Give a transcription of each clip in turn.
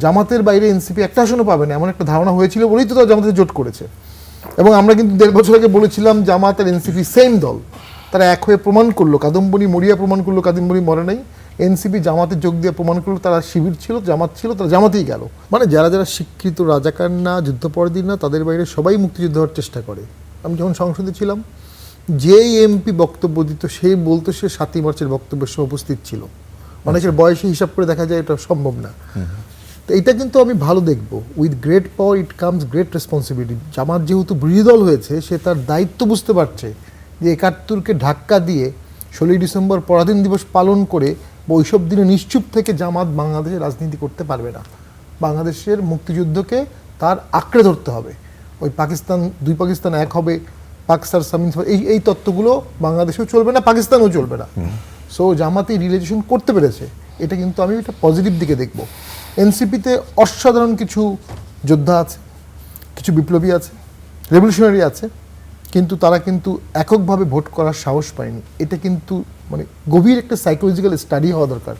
জামাতের বাইরে এনসিপি একটা আসনও পাবে না এমন একটা ধারণা হয়েছিল বলেই তো তারা জামাতে জোট করেছে। এবং আমরা কিন্তু 1.5 বছর আগে বলেছিলাম জামাত আর এনসিপি সেম দল, তারা এক হয়ে প্রমাণ করলো, কাদম্বরী মরিয়া প্রমাণ করলো কাদম্বরী মরে নাই। এনসিপি জামাতে যোগ দিয়ে প্রমাণ করলো তারা শিবির ছিল, জামাত ছিল, তারা জামাতেই গেল। মানে যারা যারা শিক্ষিত রাজাকার না, যুদ্ধপরাধী না, তাদের বাইরে সবাই মুক্তিযুদ্ধ হওয়ার চেষ্টা করে। আমি যখন সংসদে ছিলাম, যেই এমপি বক্তব্য দিত সেই বলতো সে 7ই মার্চের বক্তব্যের সময় উপস্থিত ছিল। অনেকের বয়সে হিসাব করে দেখা যায় এটা সম্ভব না। তো এইটা কিন্তু আমি ভালো দেখবো, with great power it comes great responsibility. Jamaat যেহেতু বিরোধী দল হয়েছে, সে তার দায়িত্ব বুঝতে পারছে যে 71কে ধাক্কা দিয়ে 16ই ডিসেম্বর পরাধীন দিবস পালন করে ওইসব দিনে নিশ্চুপ থেকে জামাত বাংলাদেশে রাজনীতি করতে পারবে না। বাংলাদেশের মুক্তিযুদ্ধকে তার আঁকড়ে ধরতে হবে। ওই পাকিস্তান, দুই পাকিস্তান এক হবে, পাকিস্তান সামিন, এই তত্ত্বগুলো বাংলাদেশেও চলবে না, পাকিস্তানেও চলবে না। সো জামাতে রিয়েলাইজেশন করতে পেরেছে, এটা কিন্তু আমি একটা পজিটিভ দিকে দেখব। এনসিপিতে অসাধারণ কিছু যোদ্ধা আছে, কিছু বিপ্লবী আছে, রেভলিউশনারি আছে, কিন্তু তারা কিন্তু এককভাবে ভোট করার সাহস পায়নি। এটা কিন্তু মানে গভীর একটা সাইকোলজিক্যাল স্টাডি হওয়া দরকার।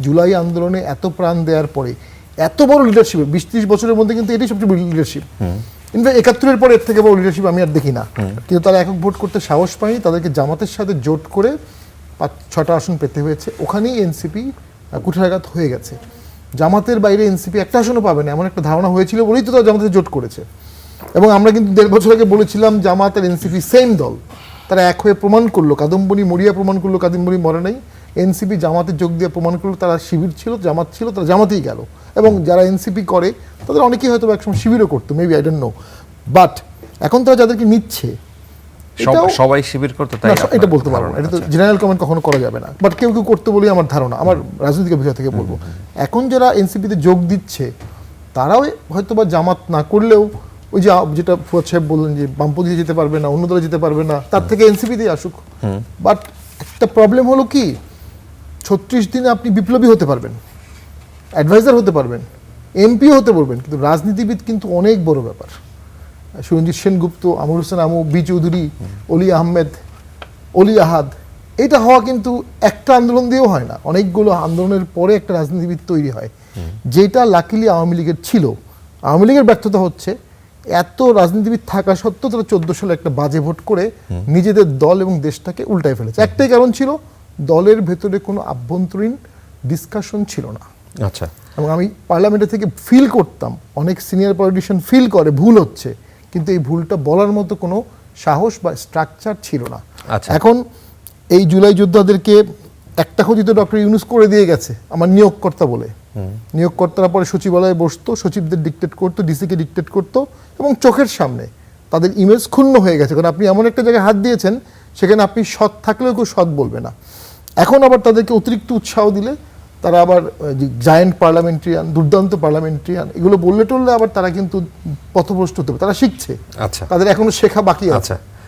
জুলাই আন্দোলনে এত প্রাণ দেওয়ার পরে এত বড় লিডারশিপ 20-30 বছরের মধ্যে কিন্তু এটাই সবচেয়ে বড় লিডারশিপ। ইনফ্যাক্ট 71-এর পরে এর থেকে বড় লিডারশিপ আমি আর দেখি না। কিন্তু তারা একক ভোট করতে সাহস পায়নি, তাদেরকে জামাতের সাথে জোট করে 5-6টা আসন পেতে হয়েছে। ওখানেই এনসিপি কুঠারাঘাত হয়ে গেছে। জামাতের বাইরে এনসিপি একটা আসনও পাবে না এমন একটা ধারণা হয়েছিল বলেই তো তারা জামাতে জোট করেছে। এবং আমরা কিন্তু 1.5 বছর আগে বলেছিলাম জামাত আর এনসিপি সেম দল, তারা এক হয়ে প্রমাণ করলো, কাদম্বরী মরিয়া প্রমাণ করলো কাদম্বরী মরে নাই। এনসিপি জামাতে যোগ দিয়ে প্রমাণ করলো তারা শিবির ছিল, জামাত ছিল, তারা জামাতেই গেল। এবং যারা এনসিপি করে তাদের অনেকেই হয়তো একসময় শিবিরও করতো, maybe I don't know. But এখন তারা যাদেরকে নিচ্ছে সবাই শিবির করতে, তাই এটা বলতে পারবো না, এটা তো জেনারেল কমেন্ট কখনো করা যাবে না। বাট কেউ কেউ করতে বলেই আমার ধারণা, আমার রাজনৈতিক বিষয় থেকে বলবো। এখন যারা এনসিপিতে যোগ দিচ্ছে তারাও হয়তো বা জামাত না করলেও ওই যে যেটা ফুয়াদ সাহেব বললেন যে বামপন্থী যেতে পারবে না, অন্য দলে যেতে পারবে না, তার থেকে এনসিপিতেই আসুক। বাট একটা প্রবলেম হলো কি, 36 দিনে আপনি বিপ্লবী হতে পারবেন, অ্যাডভাইজার হতে পারবেন, এমপিও হতে পারবেন, কিন্তু রাজনীতিবিদ কিন্তু অনেক বড় ব্যাপার। সুরঞ্জিত সেনগুপ্ত, আমর হোসেন আমু, বি চৌধুরী, অলি আহমেদ, অলি আহাদ, এটা হওয়া কিন্তু একটা আন্দোলন দিয়েও হয় না, অনেকগুলো আন্দোলনের পরে একটা রাজনীতিবিদ তৈরি হয়, যেটা লাকিলি আওয়ামী লীগের ছিল। আওয়ামী লীগের ব্যর্থতা হচ্ছে এত রাজনীতিবিদ থাকা সত্ত্বেও তারা 14 সালে একটা বাজে ভোট করে নিজেদের দল এবং দেশটাকে উল্টায় ফেলেছে। একটাই কারণ ছিল, দলের ভেতরে কোনো আভ্যন্তরীণ ডিসকাশন ছিল না। আচ্ছা। এবং আমি পার্লামেন্টে থেকে ফিল করতাম, অনেক সিনিয়র পলিটিশিয়ান ফিল করে ভুল হচ্ছে, কিন্তু এই ভুলটা বলার মতো কোনো সাহস বা স্ট্রাকচার ছিল না। এখন এই জুলাই যোদ্ধাদেরকে একটা খোঁজিত ডক্টর ইউনুস করে দিয়ে গেছে আমার নিয়োগকর্তা বলে। নিয়োগকর্তারা পরে সচিবালয়ে বসতো, সচিবদের ডিকটেট করতো, ডিসিকে ডিকটেট করতো, এবং চোখের সামনে তাদের ইমেজ ক্ষুণ্ণ হয়ে গেছে। কারণ আপনি এমন একটা জায়গায় হাত দিয়েছেন সেখানে আপনি সৎ থাকলেও কেউ সৎ বলবে না। এখন আবার তাদেরকে অতিরিক্ত উৎসাহ দিলে তারা আবার জায়েন্ট পার্লামেন্টারিয়ান, দুর্দান্ত পার্লামেন্টারিয়ান, এগুলো বললে টললে আবার তারা কিন্তু পথভ্রষ্ট হতে হবে। তারা শিখছে, তাদের এখনো শেখা বাকি আছে।